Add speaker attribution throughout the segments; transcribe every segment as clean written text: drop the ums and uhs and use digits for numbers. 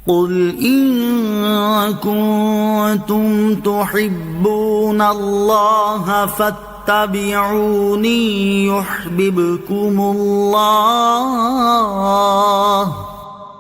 Speaker 1: قل إن كنتم تحبون الله فاتبعوني يحببكم الله۔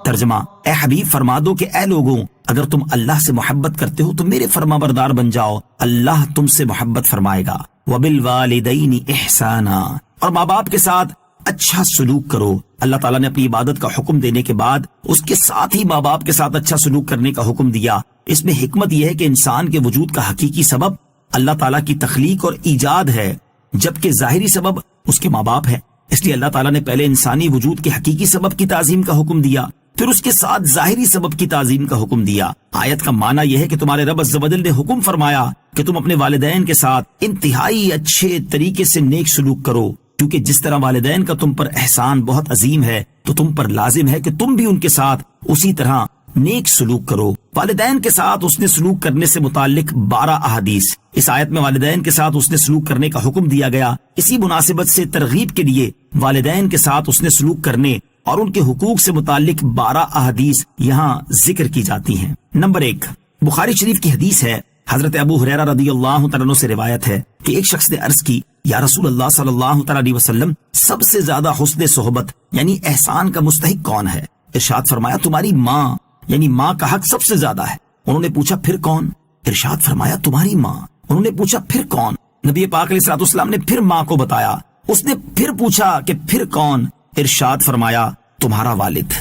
Speaker 2: ترجمہ، اے حبیب فرما دو کہ اے لوگوں، اگر تم اللہ سے محبت کرتے ہو تو میرے فرما بردار بن جاؤ، اللہ تم سے محبت فرمائے گا۔ وبالوالدین احسانا، اور ماں باپ کے ساتھ اچھا سلوک کرو۔ اللہ تعالیٰ نے اپنی عبادت کا حکم دینے کے بعد اس کے ساتھ ہی ماں باپ کے ساتھ اچھا سلوک کرنے کا حکم دیا۔ اس میں حکمت یہ ہے کہ انسان کے وجود کا حقیقی سبب اللہ تعالیٰ کی تخلیق اور ایجاد ہے، جبکہ ظاہری سبب اس کے ماں باپ ہے۔ اس لیے اللہ تعالیٰ نے پہلے انسانی وجود کے حقیقی سبب کی تعظیم کا حکم دیا، پھر اس کے ساتھ ظاہری سبب کی تعظیم کا حکم دیا۔ آیت کا معنی یہ ہے کہ تمہارے رب عز و جل نے حکم فرمایا کہ تم اپنے والدین کے ساتھ انتہائی اچھے طریقے سے نیک سلوک کرو، کیونکہ جس طرح والدین کا تم پر احسان بہت عظیم ہے تو تم پر لازم ہے کہ تم بھی ان کے ساتھ اسی طرح نیک سلوک کرو۔ والدین کے ساتھ اس نے سلوک کرنے سے متعلق 12 احادیث، اس آیت میں والدین کے ساتھ اس نے سلوک کرنے کا حکم دیا گیا۔ اسی مناسبت سے ترغیب کے لیے والدین کے ساتھ اس نے سلوک کرنے اور ان کے حقوق سے متعلق 12 احادیث یہاں ذکر کی جاتی ہیں۔ نمبر 1، بخاری شریف کی حدیث ہے، حضرت ابو ہریرہ رضی اللہ تعالیٰ عنہ سے روایت ہے کہ ایک شخص نے عرض کی، یا رسول اللہ صلی اللہ تعالیٰ علیہ وسلم، سب سے زیادہ حسن صحبت یعنی احسان کا مستحق کون ہے؟ ارشاد فرمایا، تمہاری ماں، یعنی ماں کا حق سب سے زیادہ ہے۔ انہوں نے پوچھا پھر کون؟ ارشاد فرمایا تمہاری ماں۔ انہوں نے پوچھا پھر کون؟ نبی پاک علیہ الصلوۃ والسلام نے پھر ماں کو بتایا۔ اس نے پھر پوچھا کہ پھر کون؟ ارشاد فرمایا تمہارا والد۔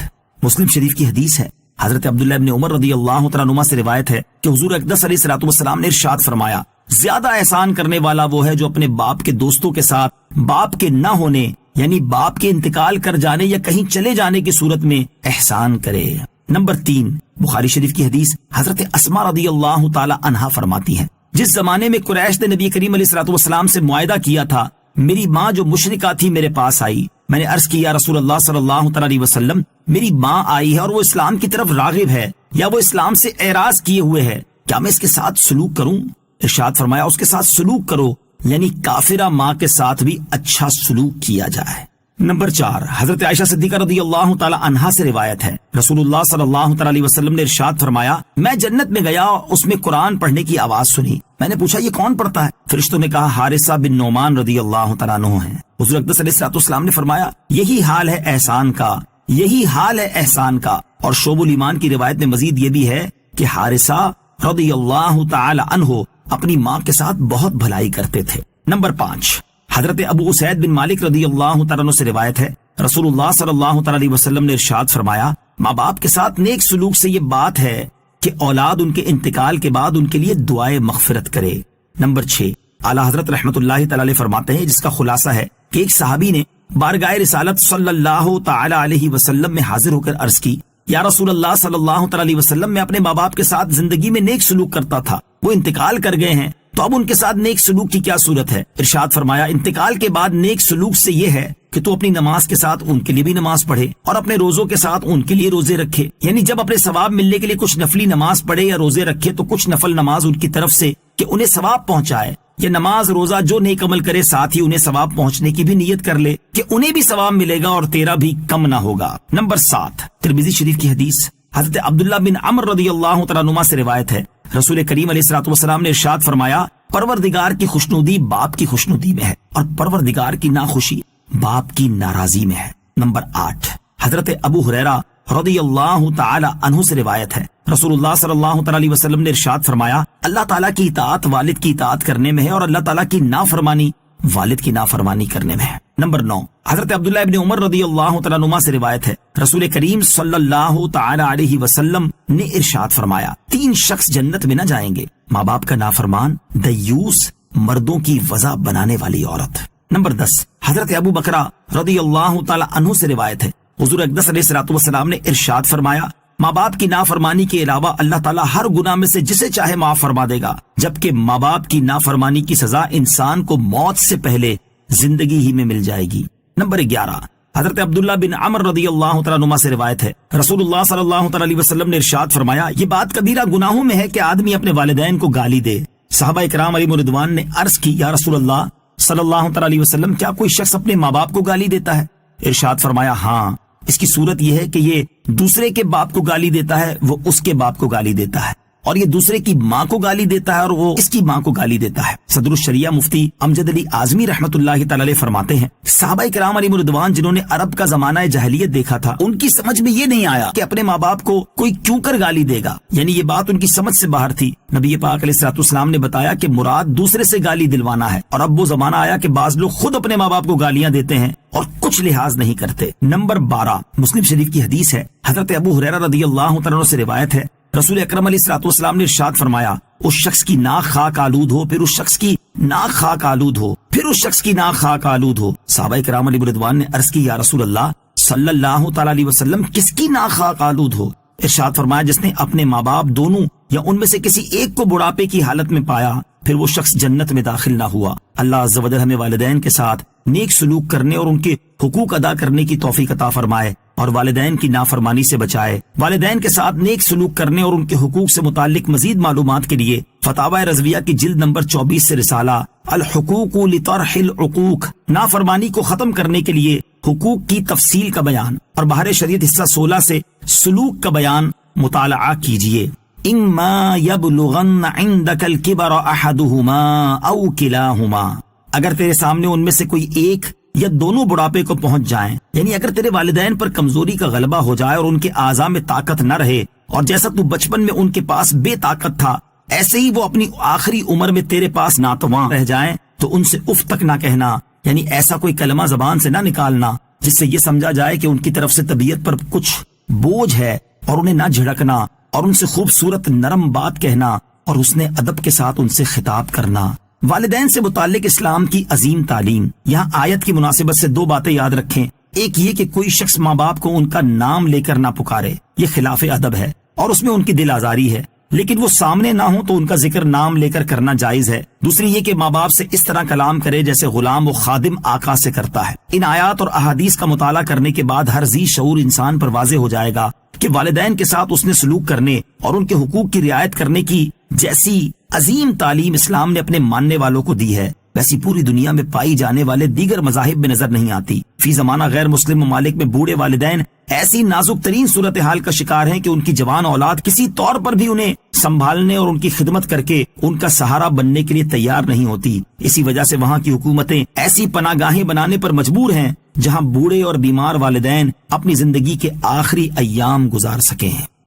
Speaker 2: مسلم شریف کی حدیث ہے، حضرت عبداللہ ابن عمر رضی اللہ تعالیٰ عنہما سے روایت ہے کہ حضور اقدس علیہ الصلوۃ والسلام نے ارشاد فرمایا، زیادہ احسان کرنے والا وہ ہے جو اپنے باپ کے دوستوں کے ساتھ باپ کے نہ ہونے یعنی باپ کے انتقال کر جانے یا کہیں چلے جانے کی صورت میں احسان کرے۔ نمبر 3، بخاری شریف کی حدیث، حضرت اسماء رضی اللہ تعالی عنہا فرماتی ہیں، جس زمانے میں قریش نے نبی کریم علیہ الصلوۃ والسلام سے معاہدہ کیا تھا، میری ماں جو مشرکہ تھی میرے پاس آئی۔ میں نے عرض کی، یا رسول اللہ صلی اللہ تعالی علیہ وسلم، میری ماں آئی ہے اور وہ اسلام کی طرف راغب ہے یا وہ اسلام سے اعراض کیے ہوئے ہے، کیا میں اس کے ساتھ سلوک کروں؟ ارشاد فرمایا اس کے ساتھ سلوک کرو، یعنی کافرہ ماں کے ساتھ بھی اچھا سلوک کیا جائے۔ نمبر 4، حضرت عائشہ صدیقہ رضی اللہ تعالی عنہا سے روایت ہے، رسول اللہ صلی اللہ تعالی علیہ وسلم نے ارشاد فرمایا، میں جنت میں گیا، اس میں قرآن پڑھنے کی آواز سنی۔ میں نے پوچھا یہ کون پڑھتا ہے؟ فرشتوں نے کہا حارثہ بن نعمان رضی اللہ تعالیٰ عنہ ہیں۔ حضور اقدس علیہ الصلوۃ والسلام نے فرمایا یہی حال ہے احسان کا، یہی حال ہے احسان کا۔ اور شعب الایمان کی روایت میں مزید یہ بھی ہے کہ حارثہ رضی اللہ تعالی عنہ اپنی ماں کے ساتھ بہت بھلائی کرتے تھے۔ نمبر 5، حضرت ابو اسید بن مالک رضی اللہ تعالیٰ عنہ سے روایت ہے، رسول اللہ صلی اللہ تعالی علیہ وسلم نے ارشاد فرمایا، ماں باپ کے ساتھ نیک سلوک سے یہ بات ہے کہ اولاد ان کے انتقال کے بعد ان کے لیے دعائے مغفرت کرے۔ نمبر 6، اعلیٰ حضرت رحمت اللہ تعالی علیہ فرماتے ہیں، جس کا خلاصہ ہے کہ ایک صحابی نے بارگاہ رسالت صلی اللہ تعالی علیہ وسلم میں حاضر ہو کر عرض کی، یا رسول اللہ صلی اللہ تعالی علیہ وسلم، میں اپنے ماں باپ کے ساتھ زندگی میں نیک سلوک کرتا تھا، وہ انتقال کر گئے ہیں، تو اب ان کے ساتھ نیک سلوک کی کیا صورت ہے؟ ارشاد فرمایا انتقال کے بعد نیک سلوک سے یہ ہے کہ تو اپنی نماز کے ساتھ ان کے لیے بھی نماز پڑھے اور اپنے روزوں کے ساتھ ان کے لیے روزے رکھے، یعنی جب اپنے ثواب ملنے کے لیے کچھ نفلی نماز پڑھے یا روزے رکھے تو کچھ نفل نماز ان کی طرف سے کہ انہیں ثواب پہنچائے، یا نماز روزہ جو نیک عمل کرے ساتھ ہی انہیں ثواب پہنچنے کی بھی نیت کر لے کہ انہیں بھی ثواب ملے گا اور تیرا بھی کم نہ ہوگا۔ نمبر 7، ترمذی شریف کی حدیث، حضرت عبداللہ بن عمر رضی اللہ تعالیٰ عنہما سے روایت ہے، رسول کریم علیہ الصلوۃ والسلام نے ارشاد فرمایا، پروردگار کی خوشنودی باپ کی خوشنودی میں ہے اور پروردگار کی ناخوشی باپ کی ناراضی میں ہے۔ نمبر 8، حضرت ابو ہریرہ رضی اللہ تعالی عنہ سے روایت ہے، رسول اللہ صلی اللہ تعالی علیہ وسلم نے ارشاد فرمایا، اللہ تعالیٰ کی اطاعت والد کی اطاعت کرنے میں ہے اور اللہ تعالیٰ کی نافرمانی والد کی نافرمانی کرنے میں ہے۔ نمبر 9، حضرت عبداللہ ابن عمر رضی اللہ تعالیٰ عنہما سے روایت ہے، رسول کریم صلی اللہ تعالی علیہ وسلم نے ارشاد فرمایا، 3 شخص جنت میں نہ جائیں گے، ماں باپ کا نافرمان، دیوس، مردوں کی وضع بنانے والی عورت۔ نمبر 10، حضرت ابو بکرہ رضی اللہ تعالی عنہ سے روایت ہے، حضور اقدس علیہ الصلوۃ والسلام نے ارشاد فرمایا، ماں باپ کی نافرمانی کے علاوہ اللہ تعالیٰ ہر گناہ میں سے جسے چاہے معاف فرما دے گا، جبکہ ماں باپ کی نافرمانی کی سزا انسان کو موت سے پہلے زندگی ہی میں مل جائے گی۔ نمبر 11، حضرت عبداللہ بن عمر رضی اللہ تعالیٰ عنہما سے روایت ہے، رسول اللہ صلی اللہ تعالی علیہ وسلم نے ارشاد فرمایا، یہ بات کبیرہ گناہوں میں ہے کہ آدمی اپنے والدین کو گالی دے۔ صحابہ اکرام علیہم رضوان نے عرض کی، یا رسول اللہ صلی اللہ تعالی علیہ وسلم، کیا کوئی شخص اپنے ماں باپ کو گالی دیتا ہے؟ ارشاد فرمایا ہاں، اس کی صورت یہ ہے کہ یہ دوسرے کے باپ کو گالی دیتا ہے، وہ اس کے باپ کو گالی دیتا ہے، اور یہ دوسرے کی ماں کو گالی دیتا ہے اور وہ اس کی ماں کو گالی دیتا ہے۔ صدر الشریعہ مفتی امجد علی اعظمی رحمۃ اللہ تعالی علیہ فرماتے ہیں، صحابہ کرام علیہم رضوان جنہوں نے عرب کا زمانہ جاہلیت دیکھا تھا، ان کی سمجھ میں یہ نہیں آیا کہ اپنے ماں باپ کو کوئی کیوں کر گالی دے گا، یعنی یہ بات ان کی سمجھ سے باہر تھی۔ نبی پاک علیہ الصلوۃ والسلام نے بتایا کہ مراد دوسرے سے گالی دلوانا ہے، اور اب وہ زمانہ آیا کہ بعض لوگ خود اپنے ماں باپ کو گالیاں دیتے ہیں اور کچھ لحاظ نہیں کرتے۔ نمبر 12، مسلم شریف کی حدیث ہے، حضرت ابو ہریرہ رضی اللہ تعالیٰ عنہ سے روایت ہے، رسول اکرم علیہ الصلوۃ والسلام نے ارشاد فرمایا، اس شخص کی ناک خاک آلود ہو، پھر اس شخص کی ناک خاک آلود ہو، پھر اس شخص کی ناک خاک آلود ہو۔ صحابہ کرام علیہ رضوان نے عرض کی، یا رسول اللہ صلی اللہ تعالی علیہ وسلم، کس کی ناک خاک آلود ہو؟ ارشاد فرمایا، جس نے اپنے ماں باپ دونوں یا ان میں سے کسی ایک کو بڑھاپے کی حالت میں پایا، پھر وہ شخص جنت میں داخل نہ ہوا۔ اللہ عز و جل ہمیں والدین کے ساتھ نیک سلوک کرنے اور ان کے حقوق ادا کرنے کی توفیق عطا فرمائے، اور والدین کی نافرمانی سے بچائے۔ والدین کے ساتھ نیک سلوک کرنے اور ان کے حقوق سے متعلق مزید معلومات کے لیے فتاوی رضویہ کی جلد نمبر 24 سے رسالہ الحقوق لطرح العقوق، نافرمانی کو ختم کرنے کے لیے حقوق کی تفصیل کا بیان، اور بہار شریعت حصہ 16 سے سلوک کا بیان مطالعہ کیجیے۔ اما یبلغن عندک الکبر احدہما او کلاہما، اگر تیرے سامنے ان میں سے کوئی ایک یا دونوں بڑھاپے کو پہنچ جائیں، یعنی اگر تیرے والدین پر کمزوری کا غلبہ ہو جائے اور ان کے اعضاء میں طاقت نہ رہے، اور جیسا تو بچپن میں ان کے پاس بے طاقت تھا ایسے ہی وہ اپنی آخری عمر میں تیرے پاس ناتواں رہ جائیں، تو ان سے اف تک نہ کہنا، یعنی ایسا کوئی کلمہ زبان سے نہ نکالنا جس سے یہ سمجھا جائے کہ ان کی طرف سے طبیعت پر کچھ بوجھ ہے، اور انہیں نہ جھڑکنا، اور ان سے خوبصورت نرم بات کہنا اور حسن ادب کے ساتھ ان سے خطاب کرنا۔ والدین سے متعلق اسلام کی عظیم تعلیم۔ یہاں آیت کی مناسبت سے 2 باتیں یاد رکھیں، ایک یہ کہ کوئی شخص ماں باپ کو ان کا نام لے کر نہ پکارے، یہ خلاف ادب ہے اور اس میں ان کی دل آزاری ہے، لیکن وہ سامنے نہ ہو تو ان کا ذکر نام لے کر کرنا جائز ہے۔ دوسری یہ کہ ماں باپ سے اس طرح کلام کرے جیسے غلام و خادم آقا سے کرتا ہے۔ ان آیات اور احادیث کا مطالعہ کرنے کے بعد ہر ذی شعور انسان پر واضح ہو جائے گا کہ والدین کے ساتھ اس نے سلوک کرنے اور ان کے حقوق کی رعایت کرنے کی جیسی عظیم تعلیم اسلام نے اپنے ماننے والوں کو دی ہے، ویسی پوری دنیا میں پائی جانے والے دیگر مذاہب میں نظر نہیں آتی۔ فی زمانہ غیر مسلم ممالک میں بوڑھے والدین ایسی نازک ترین صورتحال کا شکار ہیں کہ ان کی جوان اولاد کسی طور پر بھی انہیں سنبھالنے اور ان کی خدمت کر کے ان کا سہارا بننے کے لیے تیار نہیں ہوتی۔ اسی وجہ سے وہاں کی حکومتیں ایسی پناہ گاہیں بنانے پر مجبور ہیں جہاں بوڑھے اور بیمار والدین اپنی زندگی کے آخری ایام گزار سکیں۔